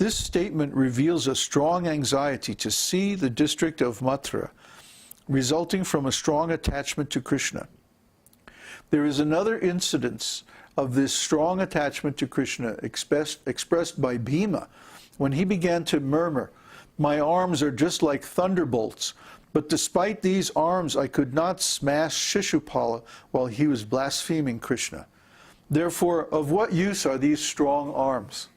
This statement reveals a strong anxiety to see the district of Mathura, resulting from a strong attachment to Krishna. There is another incidence of this strong attachment to Krishna expressed by Bhima when he began to murmur, "My arms are just like thunderbolts, but despite these arms I could not smash Shishupala while he was blaspheming Krishna. Therefore, of what use are these strong arms?"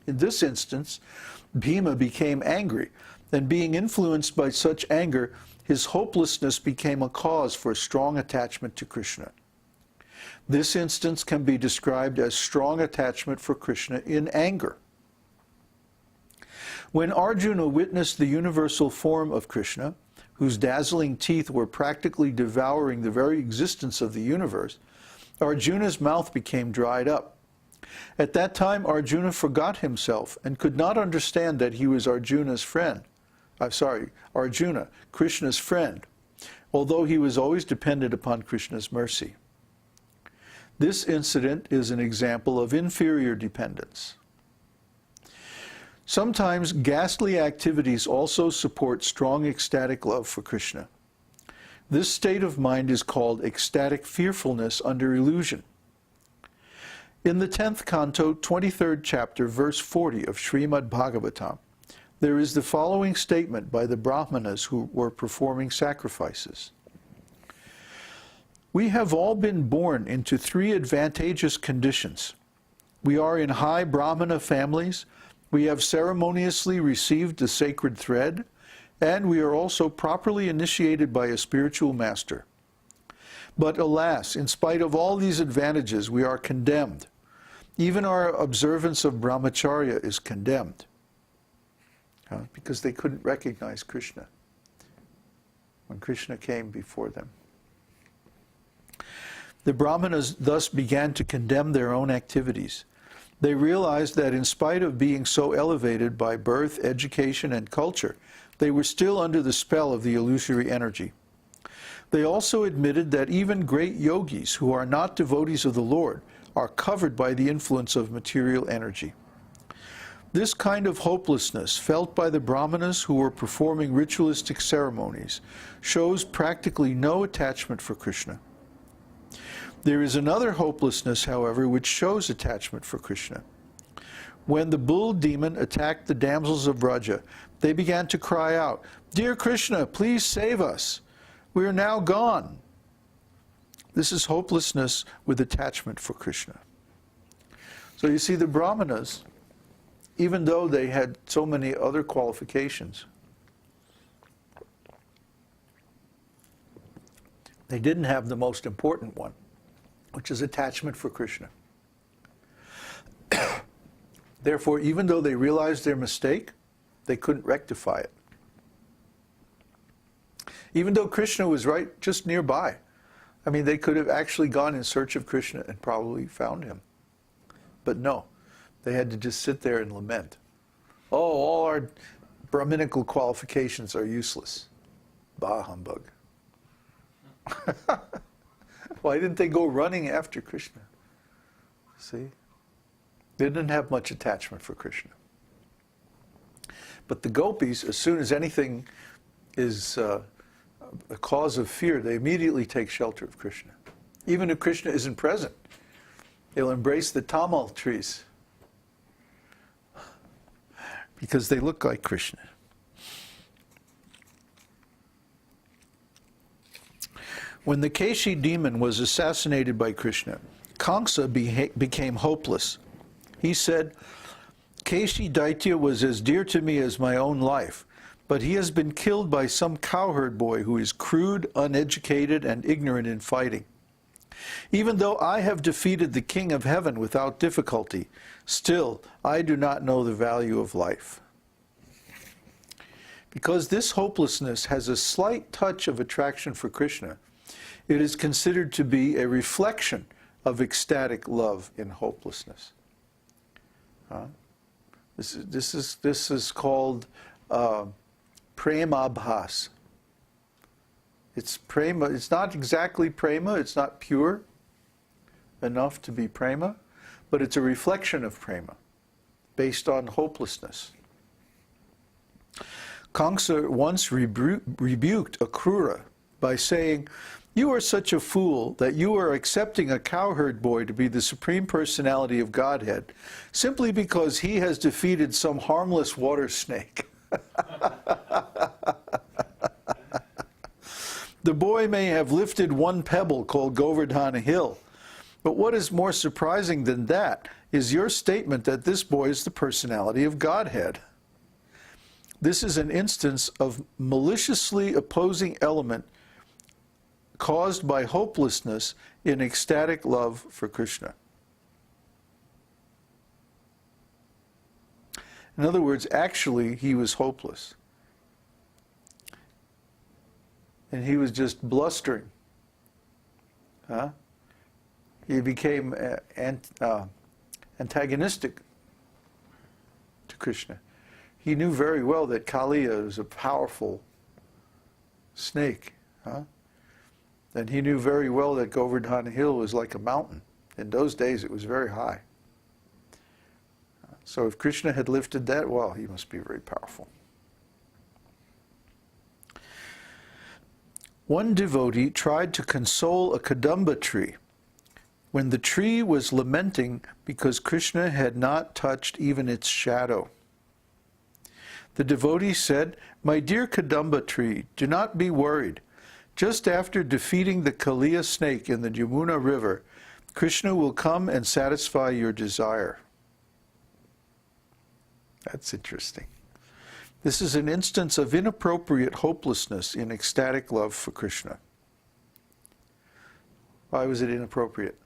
In this instance, Bhima became angry, and being influenced by such anger, his hopelessness became a cause for strong attachment to Krishna. This instance can be described as strong attachment for Krishna in anger. When Arjuna witnessed the universal form of Krishna, whose dazzling teeth were practically devouring the very existence of the universe, Arjuna's mouth became dried up. At that time, Arjuna forgot himself and could not understand that he was Arjuna, Krishna's friend, although he was always dependent upon Krishna's mercy. This incident is an example of inferior dependence. Sometimes ghastly activities also support strong ecstatic love for Krishna. This state of mind is called ecstatic fearfulness under illusion. In the 10th canto, 23rd chapter, verse 40 of Śrīmad-Bhāgavatam, there is the following statement by the Brahmanas who were performing sacrifices. "We have all been born into three advantageous conditions. We are in high Brahmana families, we have ceremoniously received the sacred thread, and we are also properly initiated by a spiritual master. But alas, in spite of all these advantages, we are condemned. Even our observance of brahmacharya is condemned." Because they couldn't recognize Krishna when Krishna came before them. The Brahmanas thus began to condemn their own activities. They realized that in spite of being so elevated by birth, education, and culture, they were still under the spell of the illusory energy. They also admitted that even great yogis who are not devotees of the Lord are covered by the influence of material energy. This kind of hopelessness felt by the Brahmanas who were performing ritualistic ceremonies shows practically no attachment for Krishna. There is another hopelessness, however, which shows attachment for Krishna. When the bull demon attacked the damsels of Vraja, they began to cry out, "Dear Krishna, please save us. We are now gone." This is hopelessness with attachment for Krishna. So you see, the Brahmanas, even though they had so many other qualifications, they didn't have the most important one, which is attachment for Krishna. Therefore, even though they realized their mistake, they couldn't rectify it. Even though Krishna was right just nearby. I mean, they could have actually gone in search of Krishna and probably found him. But no, they had to just sit there and lament. "Oh, all our Brahminical qualifications are useless." Bah humbug. Why didn't they go running after Krishna? See? They didn't have much attachment for Krishna. But the gopis, as soon as anything is a cause of fear, they immediately take shelter of Krishna. Even if Krishna isn't present, they'll embrace the tamal trees because they look like Krishna. When the Keshi demon was assassinated by Krishna, Kamsa became hopeless. He said, "Keshi Daitya was as dear to me as my own life, but he has been killed by some cowherd boy who is crude, uneducated, and ignorant in fighting. Even though I have defeated the King of Heaven without difficulty, still I do not know the value of life." Because this hopelessness has a slight touch of attraction for Krishna, it is considered to be a reflection of ecstatic love in hopelessness. This is called prema-bhas. It's prema. It's not exactly prema. It's not pure enough to be prema, but it's a reflection of prema. based on hopelessness. Kamsa once rebuked Akrura by saying, "You are such a fool that you are accepting a cowherd boy to be the Supreme Personality of Godhead simply because he has defeated some harmless water snake." The boy may have lifted one pebble called Govardhana Hill, but what is more surprising than that is your statement that this boy is the personality of Godhead. This is an instance of maliciously opposing element caused by hopelessness in ecstatic love for Krishna. In other words, actually, he was hopeless. And he was just blustering. He became antagonistic to Krishna. He knew very well that Kaliya is a powerful snake. And he knew very well that Govardhana Hill was like a mountain. In those days it was very high. So if Krishna had lifted that, well, he must be very powerful. One devotee tried to console a kadamba tree when the tree was lamenting because Krishna had not touched even its shadow. The devotee said, "My dear kadamba tree, do not be worried. Just after defeating the Kaliya snake in the Yamuna River, Krishna will come and satisfy your desire." That's interesting. This is an instance of inappropriate hopelessness in ecstatic love for Krishna. Why was it inappropriate?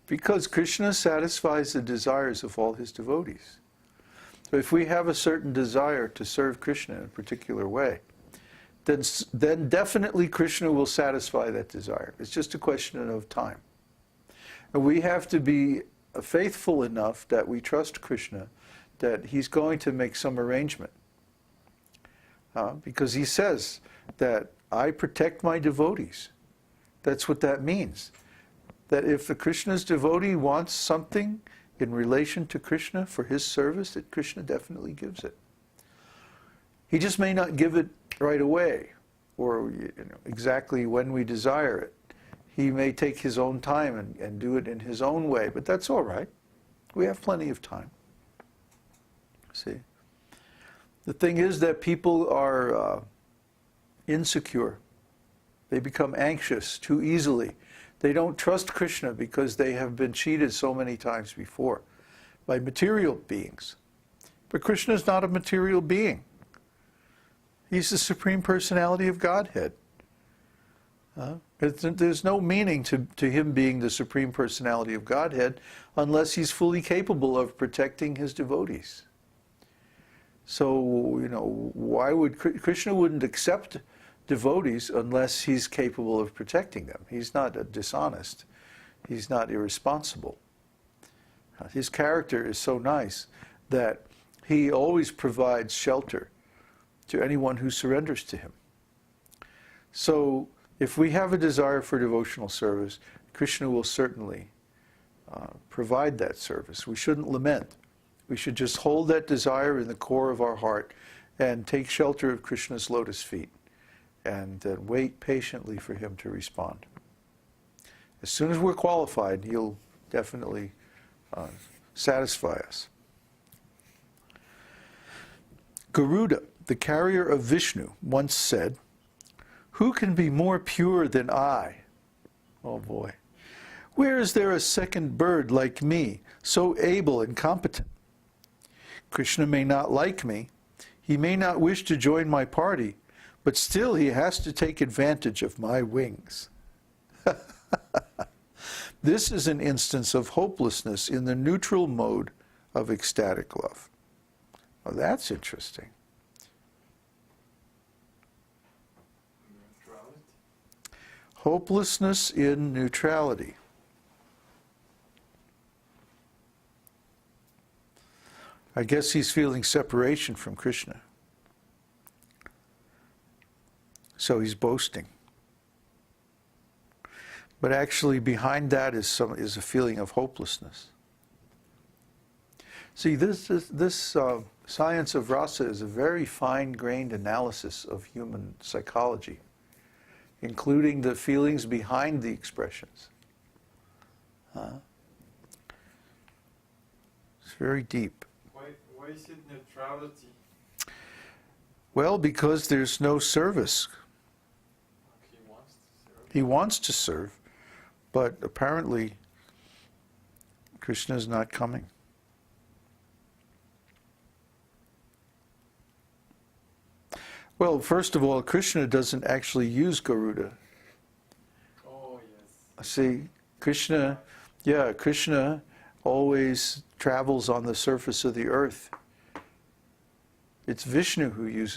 Because Krishna satisfies the desires of all his devotees. So if we have a certain desire to serve Krishna in a particular way, then definitely Krishna will satisfy that desire. It's just a question of time. And we have to be faithful enough that we trust Krishna, that he's going to make some arrangement. Because he says that I protect my devotees. That's what that means. That if the Krishna's devotee wants something in relation to Krishna for his service, that Krishna definitely gives it. He just may not give it right away, or exactly when we desire it. He may take his own time and do it in his own way, but that's all right. We have plenty of time. See? The thing is that people are insecure. They become anxious too easily. They don't trust Krishna because they have been cheated so many times before by material beings. But Krishna is not a material being. He's the Supreme Personality of Godhead. There's no meaning to him being the Supreme Personality of Godhead unless he's fully capable of protecting his devotees. So, why would Krishna wouldn't accept devotees unless he's capable of protecting them? He's not dishonest. He's not irresponsible. His character is so nice that he always provides shelter to anyone who surrenders to him. So, if we have a desire for devotional service, Krishna will certainly provide that service. We shouldn't lament. We should just hold that desire in the core of our heart and take shelter of Krishna's lotus feet and wait patiently for him to respond. As soon as we're qualified, he'll definitely satisfy us. Garuda, the carrier of Vishnu, once said, "Who can be more pure than I?" Oh boy. "Where is there a second bird like me, so able and competent? Krishna may not like me. He may not wish to join my party, but still he has to take advantage of my wings." This is an instance of hopelessness in the neutral mode of ecstatic love. Well, that's interesting. Hopelessness in neutrality. I guess he's feeling separation from Krishna. So he's boasting. But actually behind that is a feeling of hopelessness. See, this science of rasa is a very fine-grained analysis of human psychology, including the feelings behind the expressions. It's very deep. Why is it neutrality? Well, because there's no service. He wants to serve. He wants to serve, but apparently Krishna is not coming. Well, first of all, Krishna doesn't actually use Garuda. Oh, yes. See, Krishna always travels on the surface of the earth. It's Vishnu who uses